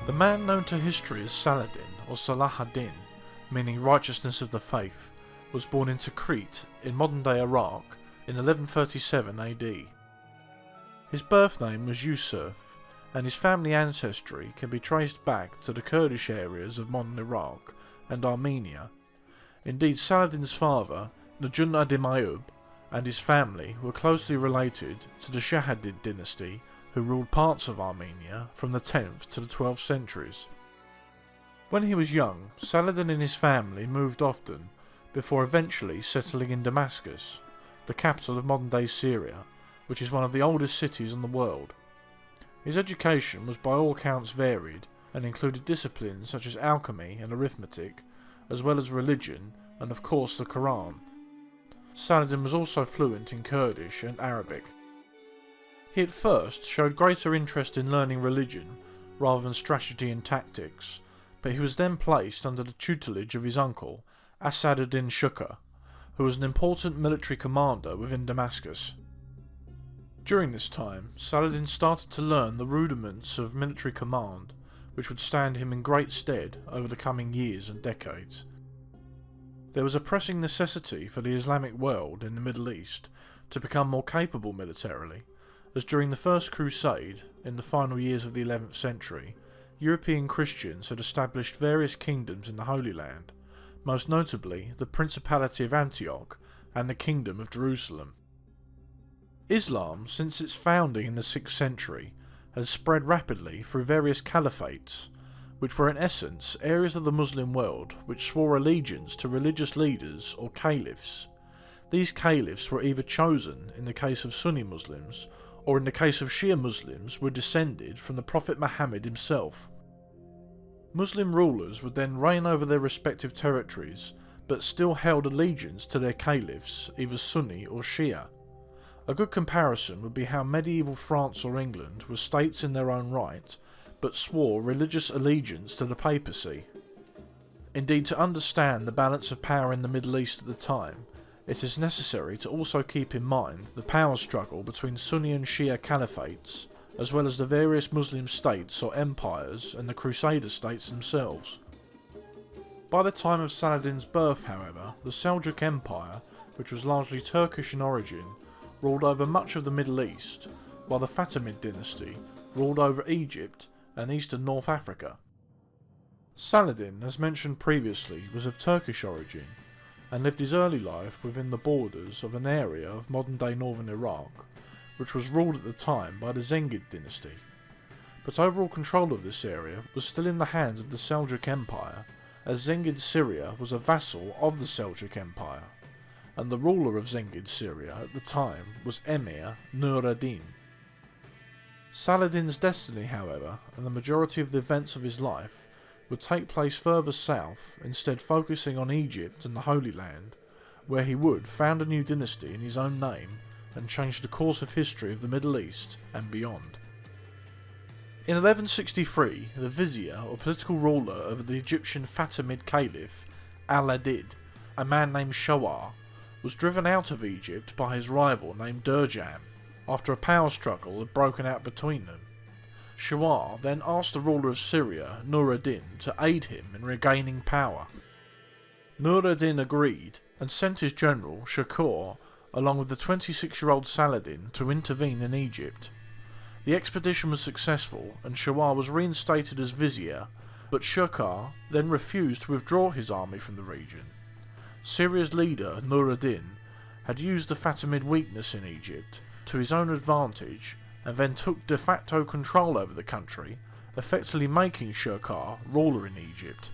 The man known to history as Saladin, or Saladin, meaning righteousness of the faith, was born in Tikrit in modern-day Iraq in 1137 AD. His birth name was Yusuf, and his family ancestry can be traced back to the Kurdish areas of modern Iraq and Armenia. Indeed, Saladin's father, Najun ad-Din and his family were closely related to the Shahadid dynasty, who ruled parts of Armenia from the 10th to the 12th centuries. When he was young, Saladin and his family moved often, before eventually settling in Damascus, the capital of modern-day Syria, which is one of the oldest cities in the world. His education was by all accounts varied, and included disciplines such as alchemy and arithmetic, as well as religion, and of course the Quran. Saladin was also fluent in Kurdish and Arabic. He at first showed greater interest in learning religion rather than strategy and tactics, but he was then placed under the tutelage of his uncle, Asad ad-Din Shukr, who was an important military commander within Damascus. During this time, Saladin started to learn the rudiments of military command, which would stand him in great stead over the coming years and decades. There was a pressing necessity for the Islamic world in the Middle East to become more capable militarily, as during the First Crusade, in the final years of the 11th century, European Christians had established various kingdoms in the Holy Land, most notably the Principality of Antioch and the Kingdom of Jerusalem. Islam, since its founding in the 6th century, has spread rapidly through various caliphates, which were in essence areas of the Muslim world which swore allegiance to religious leaders or caliphs. These caliphs were either chosen in the case of Sunni Muslims, or in the case of Shia Muslims were descended from the Prophet Muhammad himself. Muslim rulers would then reign over their respective territories, but still held allegiance to their caliphs, either Sunni or Shia. A good comparison would be how medieval France or England were states in their own right, but swore religious allegiance to the papacy. Indeed, to understand the balance of power in the Middle East at the time, it is necessary to also keep in mind the power struggle between Sunni and Shia caliphates, as well as the various Muslim states or empires and the Crusader states themselves. By the time of Saladin's birth, however, the Seljuk Empire, which was largely Turkish in origin, ruled over much of the Middle East, while the Fatimid dynasty ruled over Egypt and eastern North Africa. Saladin, as mentioned previously, was of Turkish origin, and lived his early life within the borders of an area of modern-day northern Iraq, which was ruled at the time by the Zengid dynasty. But overall control of this area was still in the hands of the Seljuk Empire, as Zengid Syria was a vassal of the Seljuk Empire, and the ruler of Zengid Syria at the time was Emir Nur ad-Din. Saladin's destiny, however, and the majority of the events of his life, would take place further south, instead focusing on Egypt and the Holy Land, where he would found a new dynasty in his own name and change the course of history of the Middle East and beyond. In 1163, the vizier or political ruler of the Egyptian Fatimid Caliph, Al-Adid, a man named Shawar, was driven out of Egypt by his rival named Durjam, after a power struggle had broken out between them. Shawar then asked the ruler of Syria, Nur ad-Din, to aid him in regaining power. Nur ad-Din agreed and sent his general, Shukr, along with the 26-year-old Saladin to intervene in Egypt. The expedition was successful and Shawar was reinstated as vizier, but Shukr then refused to withdraw his army from the region. Syria's leader, Nur ad-Din, had used the Fatimid weakness in Egypt to his own advantage and then took de facto control over the country, effectively making Shukr ruler in Egypt.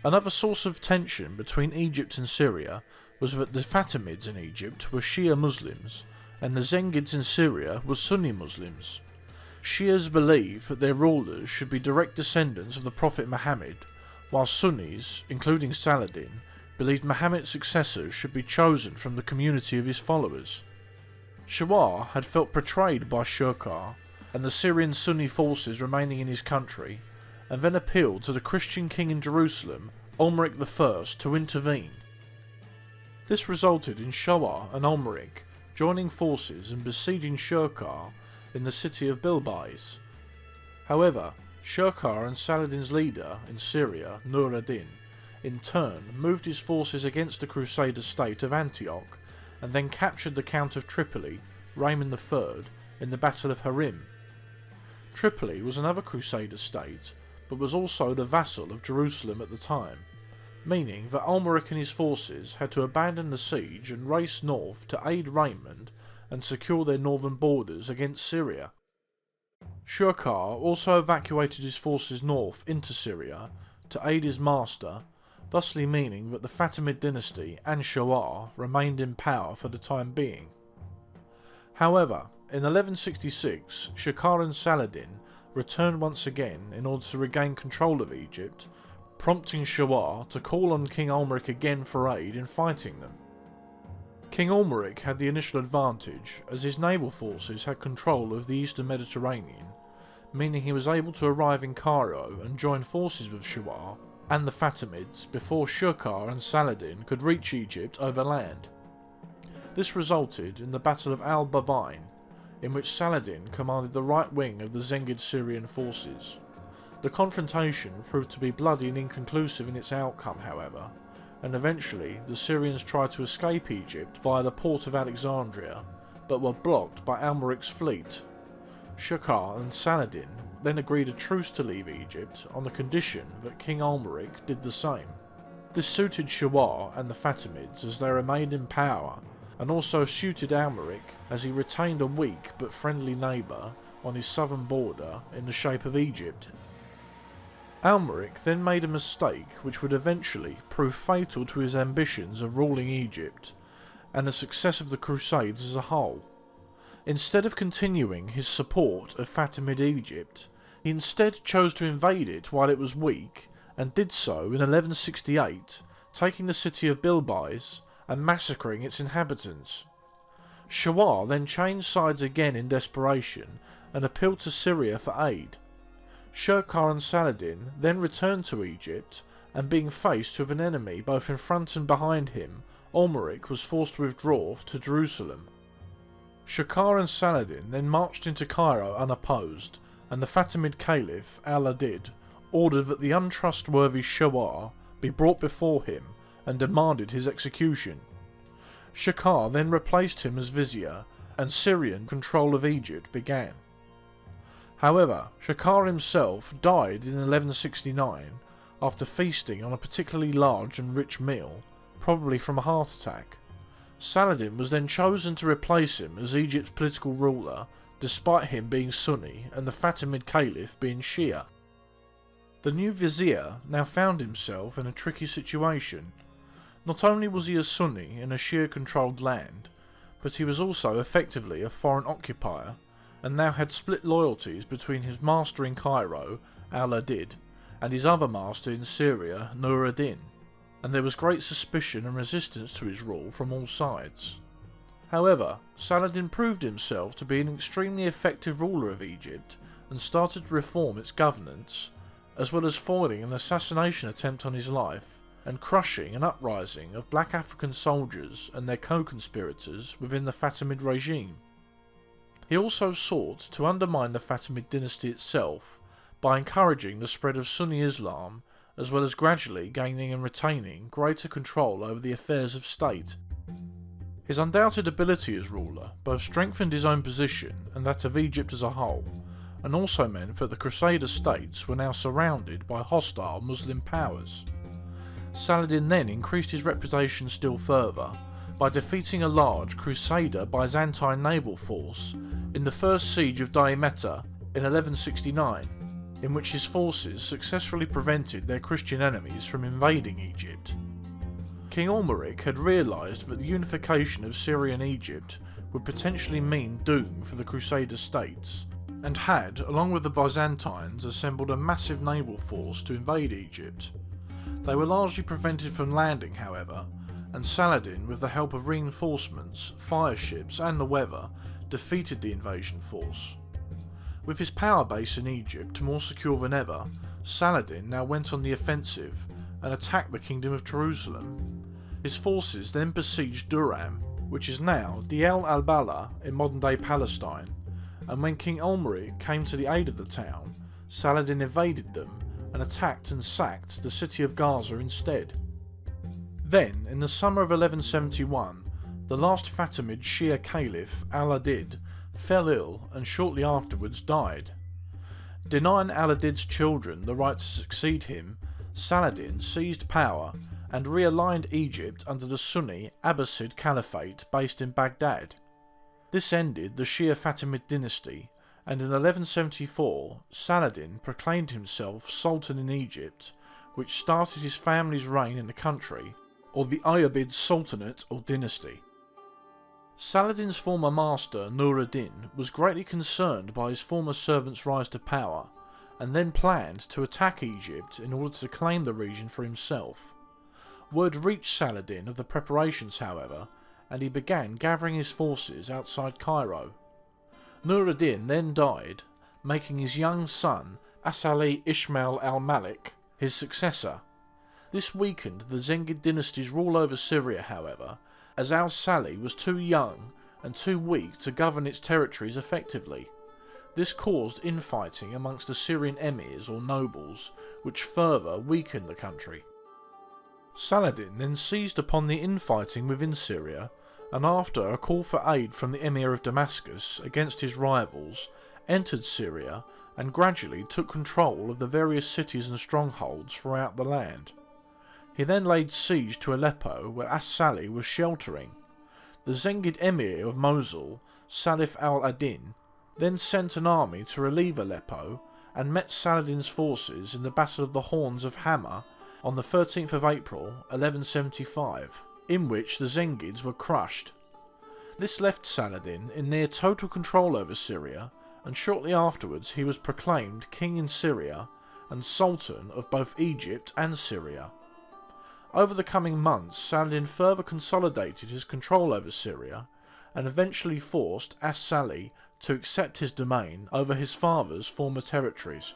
Another source of tension between Egypt and Syria was that the Fatimids in Egypt were Shia Muslims, and the Zengids in Syria were Sunni Muslims. Shias believed that their rulers should be direct descendants of the Prophet Muhammad, while Sunnis, including Saladin, believed Muhammad's successors should be chosen from the community of his followers. Shawar had felt betrayed by Shukr and the Syrian Sunni forces remaining in his country, and then appealed to the Christian king in Jerusalem, Ulmaric I, to intervene. This resulted in Shawar and Ulmaric joining forces and besieging Shukr in the city of Bilbais. However, Shirkuh and Saladin's leader in Syria, Nur ad-Din, in turn moved his forces against the Crusader state of Antioch and then captured the Count of Tripoli, Raymond III, in the Battle of Harim. Tripoli was another Crusader state, but was also the vassal of Jerusalem at the time, meaning that Almaric and his forces had to abandon the siege and race north to aid Raymond and secure their northern borders against Syria. Shirkuh also evacuated his forces north into Syria to aid his master, thusly meaning that the Fatimid dynasty and Shawar remained in power for the time being. However, in 1166, Shirkuh and Saladin returned once again in order to regain control of Egypt, prompting Shawar to call on King Almaric again for aid in fighting them. King Almaric had the initial advantage as his naval forces had control of the eastern Mediterranean, meaning he was able to arrive in Cairo and join forces with Shawar and the Fatimids before Shirkuh and Saladin could reach Egypt over land. This resulted in the Battle of al-Babain, in which Saladin commanded the right wing of the Zengid Syrian forces. The confrontation proved to be bloody and inconclusive in its outcome, however, and eventually the Syrians tried to escape Egypt via the port of Alexandria, but were blocked by Almaric's fleet. Shirkuh and Saladin then agreed a truce to leave Egypt on the condition that King Almaric did the same. This suited Shawar and the Fatimids as they remained in power, and also suited Almaric as he retained a weak but friendly neighbour on his southern border in the shape of Egypt. Almaric then made a mistake which would eventually prove fatal to his ambitions of ruling Egypt, and the success of the Crusades as a whole. Instead of continuing his support of Fatimid Egypt, he instead chose to invade it while it was weak, and did so in 1168, taking the city of Bilbais and massacring its inhabitants. Shawar then changed sides again in desperation and appealed to Syria for aid. Shirkuh and Saladin then returned to Egypt, and being faced with an enemy both in front and behind him, Almaric was forced to withdraw to Jerusalem. Shirkuh and Saladin then marched into Cairo unopposed, and the Fatimid Caliph al-Adid ordered that the untrustworthy Shawar be brought before him and demanded his execution. Shirkuh then replaced him as vizier, and Syrian control of Egypt began. However, Shirkuh himself died in 1169 after feasting on a particularly large and rich meal, probably from a heart attack. Saladin was then chosen to replace him as Egypt's political ruler, despite him being Sunni and the Fatimid Caliph being Shia. The new vizier now found himself in a tricky situation. Not only was he a Sunni in a Shia-controlled land, but he was also effectively a foreign occupier, and now had split loyalties between his master in Cairo, al-Adid, and his other master in Syria, Nur ad-Din, and there was great suspicion and resistance to his rule from all sides. However, Saladin proved himself to be an extremely effective ruler of Egypt, and started to reform its governance, as well as foiling an assassination attempt on his life, and crushing an uprising of black African soldiers and their co-conspirators within the Fatimid regime. He also sought to undermine the Fatimid dynasty itself by encouraging the spread of Sunni Islam, as well as gradually gaining and retaining greater control over the affairs of state. His undoubted ability as ruler both strengthened his own position and that of Egypt as a whole, and also meant that the Crusader states were now surrounded by hostile Muslim powers. Saladin then increased his reputation still further by defeating a large Crusader Byzantine naval force in the first siege of Damietta in 1169, in which his forces successfully prevented their Christian enemies from invading Egypt. King Almaric had realised that the unification of Syria and Egypt would potentially mean doom for the Crusader states, and had, along with the Byzantines, assembled a massive naval force to invade Egypt. They were largely prevented from landing, however, and Saladin, with the help of reinforcements, fire ships and the weather, defeated the invasion force. With his power base in Egypt more secure than ever, Saladin now went on the offensive and attacked the Kingdom of Jerusalem. His forces then besieged Duram, which is now Deir al-Balah in modern-day Palestine, and when King Almaric came to the aid of the town, Saladin evaded them and attacked and sacked the city of Gaza instead. Then, in the summer of 1171, the last Fatimid Shia Caliph, Al-Adid, fell ill and shortly afterwards died. Denying Al-Adid's children the right to succeed him, Saladin seized power and realigned Egypt under the Sunni Abbasid Caliphate based in Baghdad. This ended the Shia Fatimid dynasty, and in 1174 Saladin proclaimed himself Sultan in Egypt, which started his family's reign in the country, or the Ayyubid Sultanate or dynasty. Saladin's former master Nur ad-Din was greatly concerned by his former servant's rise to power, and then planned to attack Egypt in order to claim the region for himself. Word reached Saladin of the preparations, however, and he began gathering his forces outside Cairo. Nur ad-Din then died, making his young son As-Salih Ismail al-Malik his successor. This weakened the Zengid dynasty's rule over Syria, however, as al-Salih was too young and too weak to govern its territories effectively. This caused infighting amongst the Syrian emirs or nobles, which further weakened the country. Saladin then seized upon the infighting within Syria, and after a call for aid from the Emir of Damascus against his rivals, entered Syria and gradually took control of the various cities and strongholds throughout the land. He then laid siege to Aleppo, where As-Salih was sheltering. The Zengid Emir of Mosul, Salif al-Adin, then sent an army to relieve Aleppo and met Saladin's forces in the Battle of the Horns of Hama on the 13th of April 1175, in which the Zengids were crushed. This left Saladin in near total control over Syria, and shortly afterwards he was proclaimed king in Syria and sultan of both Egypt and Syria. Over the coming months, Saladin further consolidated his control over Syria and eventually forced As-Salih to accept his domain over his father's former territories.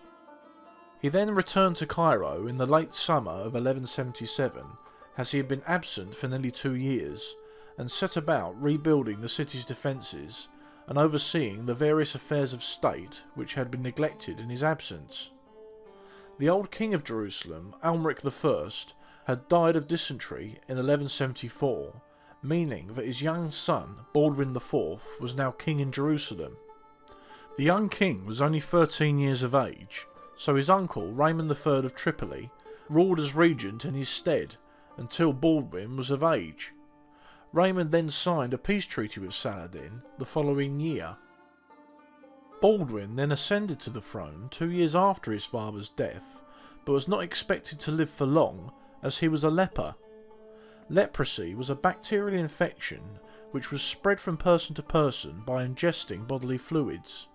He then returned to Cairo in the late summer of 1177, as he had been absent for nearly 2 years, and set about rebuilding the city's defences and overseeing the various affairs of state which had been neglected in his absence. The old king of Jerusalem, Almeric I, had died of dysentery in 1174, meaning that his young son, Baldwin IV, was now king in Jerusalem. The young king was only 13 years of age, so his uncle, Raymond III of Tripoli, ruled as regent in his stead until Baldwin was of age. Raymond then signed a peace treaty with Saladin the following year. Baldwin then ascended to the throne 2 years after his father's death, but was not expected to live for long, as he was a leper. Leprosy was a bacterial infection which was spread from person to person by ingesting bodily fluids.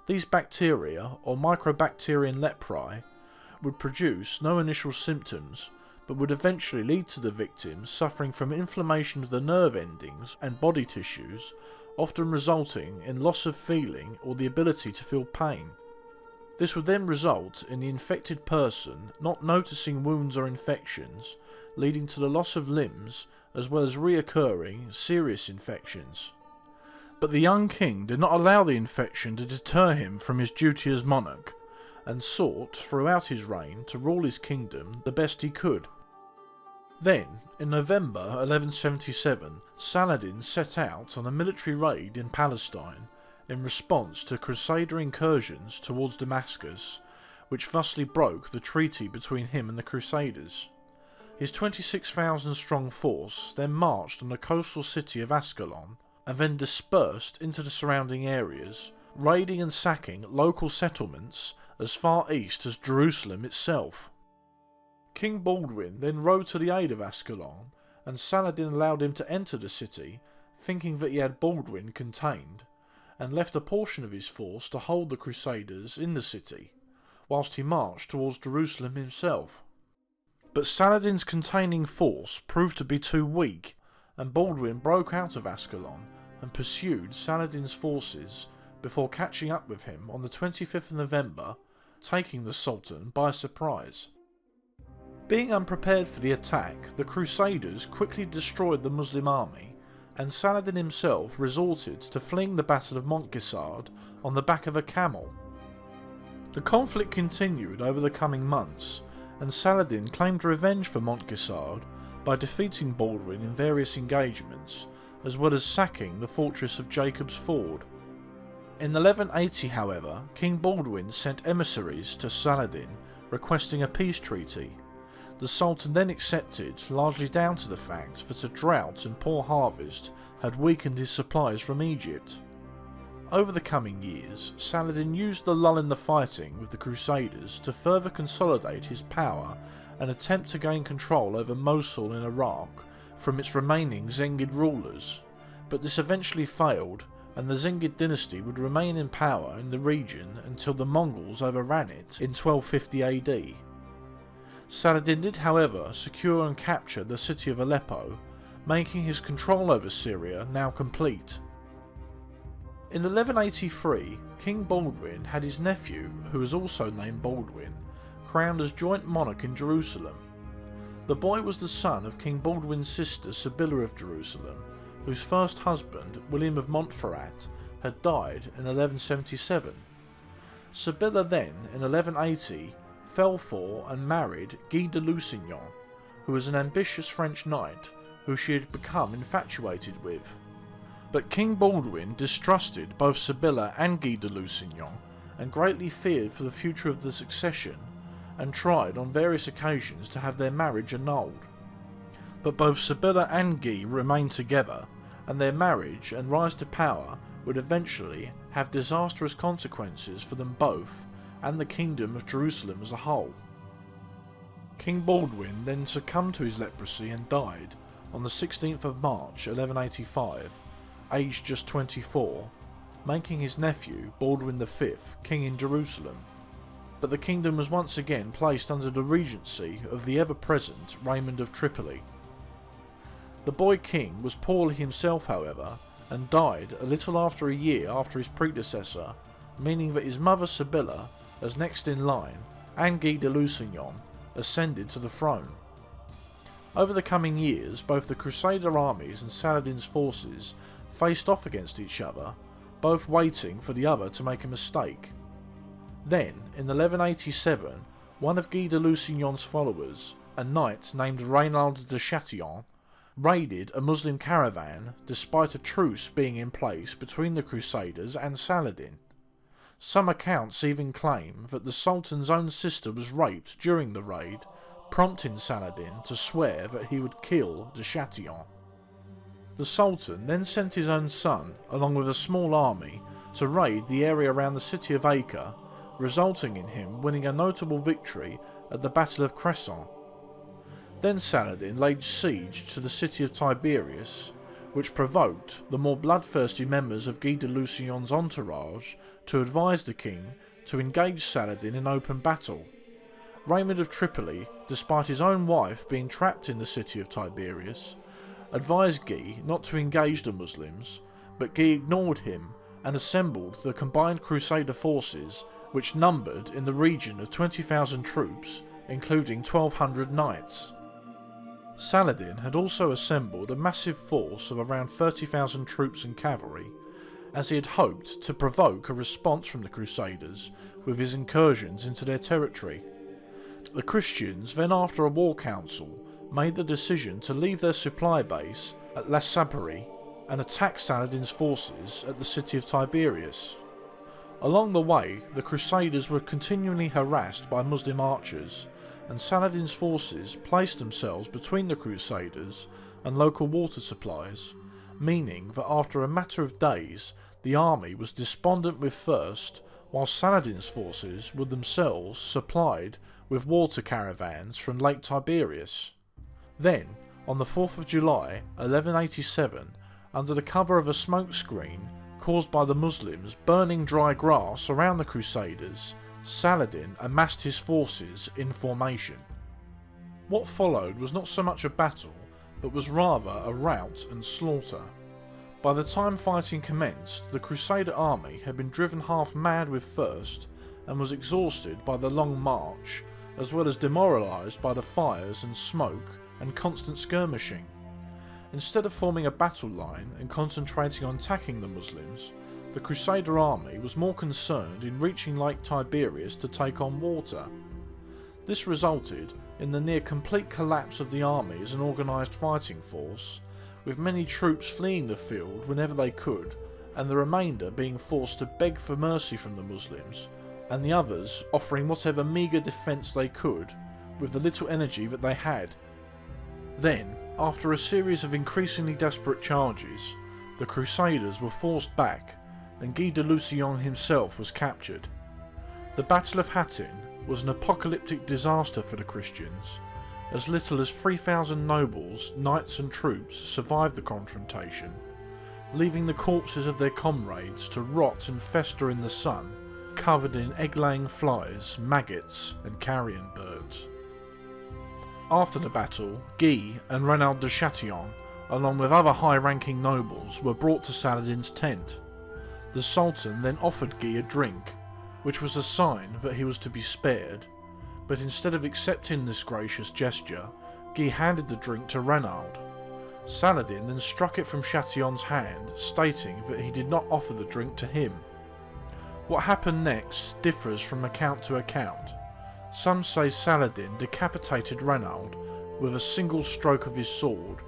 These bacteria, or Mycobacterium leprae, would produce no initial symptoms, but would eventually lead to the victim suffering from inflammation of the nerve endings and body tissues, often resulting in loss of feeling or the ability to feel pain. This would then result in the infected person not noticing wounds or infections, leading to the loss of limbs as well as reoccurring serious infections. But the young king did not allow the infection to deter him from his duty as monarch, and sought throughout his reign to rule his kingdom the best he could. Then, in November 1177, Saladin set out on a military raid in Palestine in response to Crusader incursions towards Damascus, which thusly broke the treaty between him and the Crusaders. His 26,000-strong force then marched on the coastal city of Ascalon, and then dispersed into the surrounding areas, raiding and sacking local settlements as far east as Jerusalem itself. King Baldwin then rode to the aid of Ascalon, and Saladin allowed him to enter the city, thinking that he had Baldwin contained, and left a portion of his force to hold the Crusaders in the city, whilst he marched towards Jerusalem himself. But Saladin's containing force proved to be too weak, and Baldwin broke out of Ascalon and pursued Saladin's forces before catching up with him on the 25th of November, taking the Sultan by surprise. Being unprepared for the attack, the Crusaders quickly destroyed the Muslim army, and Saladin himself resorted to fleeing the Battle of Montgisard on the back of a camel. The conflict continued over the coming months, and Saladin claimed revenge for Montgisard by defeating Baldwin in various engagements, as well as sacking the fortress of Jacob's Ford. In 1180, however, King Baldwin sent emissaries to Saladin requesting a peace treaty. The Sultan then accepted, largely down to the fact that a drought and poor harvest had weakened his supplies from Egypt. Over the coming years, Saladin used the lull in the fighting with the Crusaders to further consolidate his power and attempt to gain control over Mosul in Iraq from its remaining Zengid rulers, but this eventually failed, and the Zengid dynasty would remain in power in the region until the Mongols overran it in 1250 AD. Saladin did, however, secure and capture the city of Aleppo, making his control over Syria now complete. In 1183, King Baldwin had his nephew, who was also named Baldwin, crowned as joint monarch in Jerusalem. The boy was the son of King Baldwin's sister Sibylla of Jerusalem, whose first husband, William of Montferrat, had died in 1177. Sibylla then, in 1180, fell for and married Guy de Lusignan, who was an ambitious French knight who she had become infatuated with. But King Baldwin distrusted both Sibylla and Guy de Lusignan and greatly feared for the future of the succession, and tried on various occasions to have their marriage annulled. But both Sibylla and Guy remained together, and their marriage and rise to power would eventually have disastrous consequences for them both and the kingdom of Jerusalem as a whole. King Baldwin then succumbed to his leprosy and died on the 16th of March 1185, aged just 24, making his nephew Baldwin V king in Jerusalem. But the kingdom was once again placed under the regency of the ever-present Raymond of Tripoli. The boy king was poorly himself, however, and died a little after a year after his predecessor, meaning that his mother Sibylla, as next in line, and Guy de Lusignan, ascended to the throne. Over the coming years, both the Crusader armies and Saladin's forces faced off against each other, both waiting for the other to make a mistake. Then, in 1187, one of Guy de Lusignan's followers, a knight named Reynald de Chatillon, raided a Muslim caravan despite a truce being in place between the Crusaders and Saladin. Some accounts even claim that the Sultan's own sister was raped during the raid, prompting Saladin to swear that he would kill de Chatillon. The Sultan then sent his own son, along with a small army, to raid the area around the city of Acre, resulting in him winning a notable victory at the Battle of Cresson. Then Saladin laid siege to the city of Tiberias, which provoked the more bloodthirsty members of Guy de Lusignan's entourage to advise the king to engage Saladin in open battle. Raymond of Tripoli, despite his own wife being trapped in the city of Tiberias, advised Guy not to engage the Muslims, but Guy ignored him and assembled the combined Crusader forces, which numbered in the region of 20,000 troops, including 1,200 knights. Saladin had also assembled a massive force of around 30,000 troops and cavalry, as he had hoped to provoke a response from the Crusaders with his incursions into their territory. The Christians then, after a war council, made the decision to leave their supply base at La Sabri and attack Saladin's forces at the city of Tiberias. Along the way, the Crusaders were continually harassed by Muslim archers, and Saladin's forces placed themselves between the Crusaders and local water supplies, meaning that after a matter of days the army was despondent with thirst, while Saladin's forces were themselves supplied with water caravans from Lake Tiberias. Then, on the 4th of July 1187, under the cover of a smokescreen caused by the Muslims burning dry grass around the Crusaders, Saladin amassed his forces in formation. What followed was not so much a battle, but was rather a rout and slaughter. By the time fighting commenced, the Crusader army had been driven half mad with thirst and was exhausted by the long march, as well as demoralised by the fires and smoke and constant skirmishing. Instead of forming a battle line and concentrating on attacking the Muslims, the Crusader army was more concerned in reaching Lake Tiberias to take on water. This resulted in the near complete collapse of the army as an organised fighting force, with many troops fleeing the field whenever they could, and the remainder being forced to beg for mercy from the Muslims, and the others offering whatever meagre defence they could with the little energy that they had. Then, after a series of increasingly desperate charges, the Crusaders were forced back, and Guy de Lusignan himself was captured. The Battle of Hattin was an apocalyptic disaster for the Christians. As little as 3,000 nobles, knights and troops survived the confrontation, leaving the corpses of their comrades to rot and fester in the sun, covered in egg-laying flies, maggots and carrion birds. After the battle, Guy and Renaud de Chatillon, along with other high-ranking nobles, were brought to Saladin's tent. The Sultan then offered Guy a drink, which was a sign that he was to be spared, but instead of accepting this gracious gesture, Guy handed the drink to Renaud. Saladin then struck it from Chatillon's hand, stating that he did not offer the drink to him. What happened next differs from account to account. Some say Saladin decapitated Renaud with a single stroke of his sword,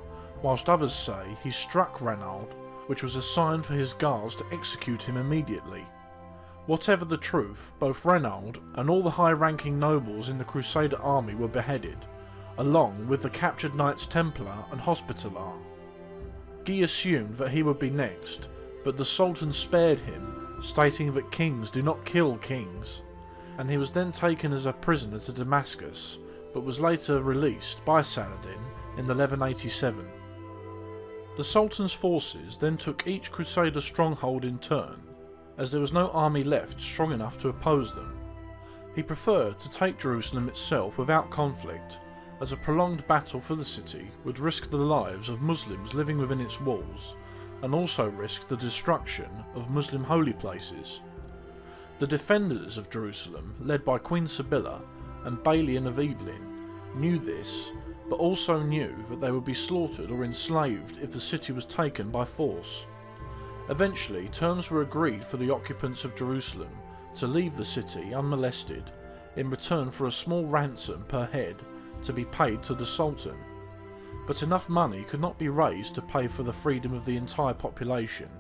whilst others say he struck Renaud, which was a sign for his guards to execute him immediately. Whatever the truth, both Renaud and all the high-ranking nobles in the Crusader army were beheaded, along with the captured Knights Templar and Hospitaller. Guy assumed that he would be next, but the Sultan spared him, stating that kings do not kill kings, and he was then taken as a prisoner to Damascus, but was later released by Saladin in 1187. The Sultan's forces then took each Crusader stronghold in turn, as there was no army left strong enough to oppose them. He preferred to take Jerusalem itself without conflict, as a prolonged battle for the city would risk the lives of Muslims living within its walls, and also risk the destruction of Muslim holy places. The defenders of Jerusalem, led by Queen Sibylla and Balian of Ebelin, knew this, but also knew that they would be slaughtered or enslaved if the city was taken by force. Eventually, terms were agreed for the occupants of Jerusalem to leave the city unmolested, in return for a small ransom per head to be paid to the Sultan. But enough money could not be raised to pay for the freedom of the entire population,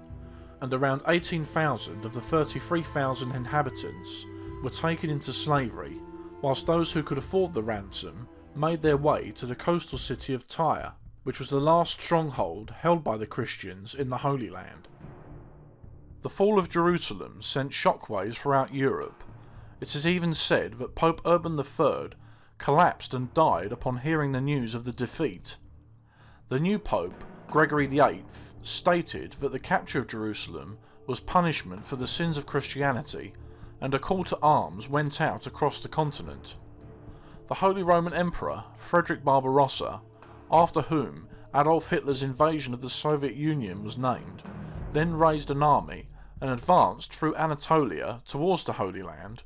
and around 18,000 of the 33,000 inhabitants were taken into slavery, whilst those who could afford the ransom made their way to the coastal city of Tyre, which was the last stronghold held by the Christians in the Holy Land. The fall of Jerusalem sent shockwaves throughout Europe. It is even said that Pope Urban III collapsed and died upon hearing the news of the defeat. The new Pope, Gregory VIII, stated that the capture of Jerusalem was punishment for the sins of Christianity, and a call to arms went out across the continent. The Holy Roman Emperor, Frederick Barbarossa, after whom Adolf Hitler's invasion of the Soviet Union was named, then raised an army and advanced through Anatolia towards the Holy Land,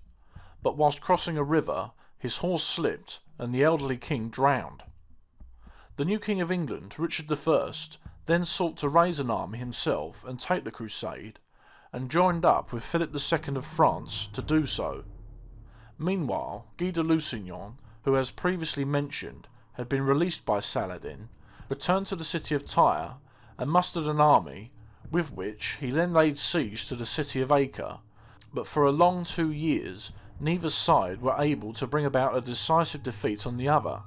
but whilst crossing a river, his horse slipped and the elderly king drowned. The new King of England, Richard I, then sought to raise an army himself and take the crusade, and joined up with Philip II of France to do so. Meanwhile, Guy de Lusignan, who as previously mentioned had been released by Saladin, returned to the city of Tyre and mustered an army, with which he then laid siege to the city of Acre, but for a long 2 years neither side were able to bring about a decisive defeat on the other.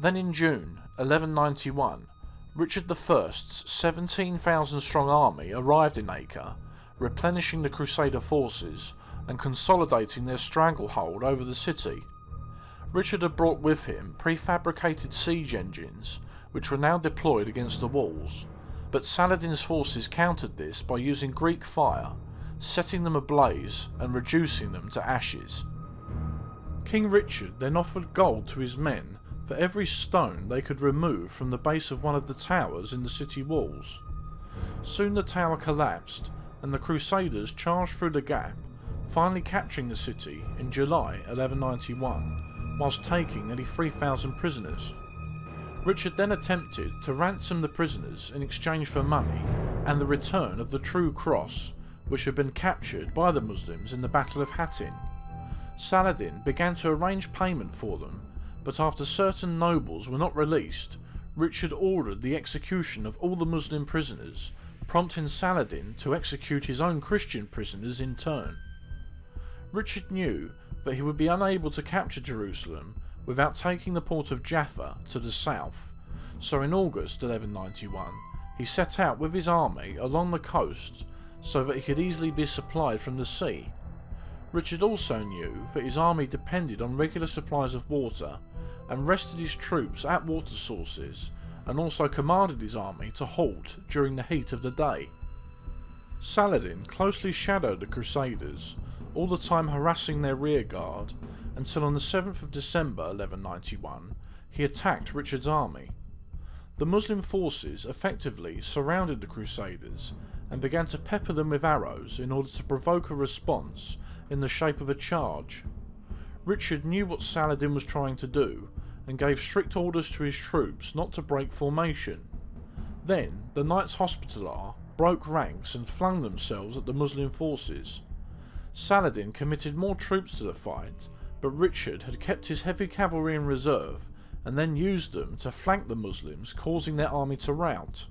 Then in June 1191, Richard I's 17,000-strong army arrived in Acre, replenishing the Crusader forces and consolidating their stranglehold over the city. Richard had brought with him prefabricated siege engines, which were now deployed against the walls, but Saladin's forces countered this by using Greek fire, setting them ablaze and reducing them to ashes. King Richard then offered gold to his men for every stone they could remove from the base of one of the towers in the city walls. Soon the tower collapsed, and the Crusaders charged through the gap, finally capturing the city in July 1191, whilst taking nearly 3,000 prisoners. Richard then attempted to ransom the prisoners in exchange for money and the return of the true cross, which had been captured by the Muslims in the Battle of Hattin. Saladin began to arrange payment for them, but after certain nobles were not released, Richard ordered the execution of all the Muslim prisoners, prompting Saladin to execute his own Christian prisoners in turn. Richard knew that he would be unable to capture Jerusalem without taking the port of Jaffa to the south, so in August 1191 he set out with his army along the coast so that he could easily be supplied from the sea. Richard also knew that his army depended on regular supplies of water and rested his troops at water sources, and also commanded his army to halt during the heat of the day. Saladin closely shadowed the Crusaders, all the time harassing their rear guard, until on the 7th of December 1191 he attacked Richard's army. The Muslim forces effectively surrounded the Crusaders and began to pepper them with arrows in order to provoke a response in the shape of a charge. Richard knew what Saladin was trying to do and gave strict orders to his troops not to break formation. Then the Knights Hospitaller broke ranks and flung themselves at the Muslim forces. Saladin committed more troops to the fight, but Richard had kept his heavy cavalry in reserve and then used them to flank the Muslims, causing their army to rout.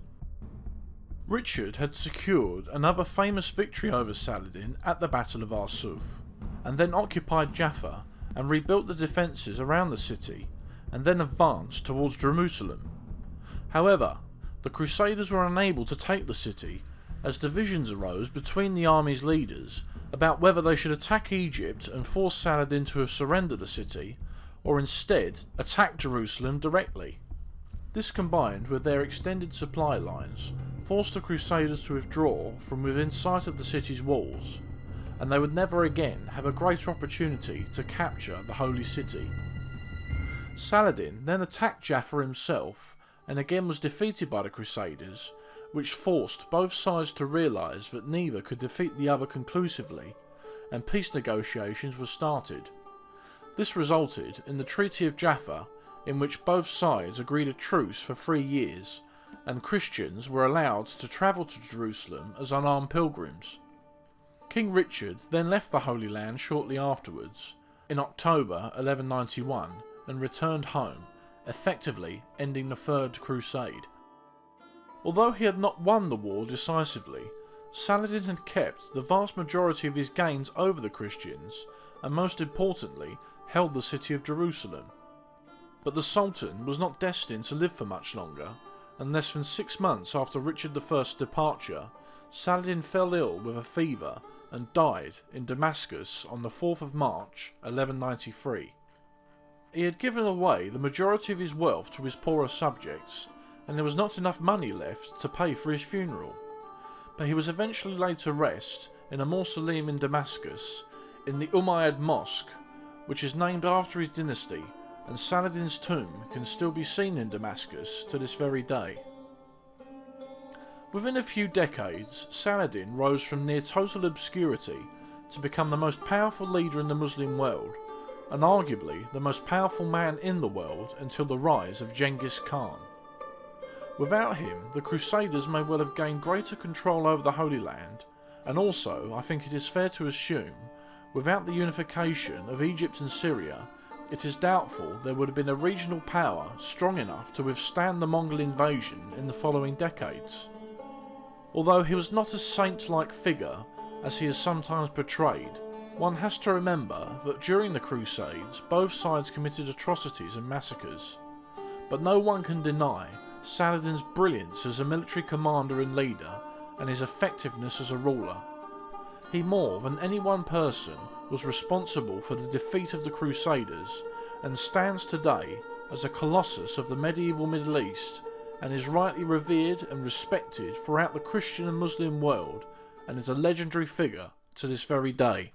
Richard had secured another famous victory over Saladin at the Battle of Arsuf, and then occupied Jaffa and rebuilt the defences around the city, and then advanced towards Jerusalem. However, the Crusaders were unable to take the city, as divisions arose between the army's leaders about whether they should attack Egypt and force Saladin to surrender the city, or instead attack Jerusalem directly. This, combined with their extended supply lines, forced the Crusaders to withdraw from within sight of the city's walls, and they would never again have a greater opportunity to capture the Holy City. Saladin then attacked Jaffa himself, and again was defeated by the Crusaders, which forced both sides to realise that neither could defeat the other conclusively, and peace negotiations were started. This resulted in the Treaty of Jaffa, in which both sides agreed a truce for 3 years, and Christians were allowed to travel to Jerusalem as unarmed pilgrims. King Richard then left the Holy Land shortly afterwards, in October 1191, and returned home, effectively ending the Third Crusade. Although he had not won the war decisively, Saladin had kept the vast majority of his gains over the Christians, and most importantly, held the city of Jerusalem. But the Sultan was not destined to live for much longer, and less than 6 months after Richard I's departure, Saladin fell ill with a fever and died in Damascus on the 4th of March 1193. He had given away the majority of his wealth to his poorer subjects, and there was not enough money left to pay for his funeral. But he was eventually laid to rest in a mausoleum in Damascus, in the Umayyad Mosque, which is named after his dynasty, and Saladin's tomb can still be seen in Damascus to this very day. Within a few decades, Saladin rose from near total obscurity to become the most powerful leader in the Muslim world, and arguably the most powerful man in the world until the rise of Genghis Khan. Without him, the Crusaders may well have gained greater control over the Holy Land, and also, I think it is fair to assume, without the unification of Egypt and Syria, it is doubtful there would have been a regional power strong enough to withstand the Mongol invasion in the following decades. Although he was not a saint-like figure, as he is sometimes portrayed, one has to remember that during the Crusades both sides committed atrocities and massacres. But no one can deny Saladin's brilliance as a military commander and leader, and his effectiveness as a ruler. He more than any one person was responsible for the defeat of the Crusaders, and stands today as a colossus of the medieval Middle East, and is rightly revered and respected throughout the Christian and Muslim world, and is a legendary figure to this very day.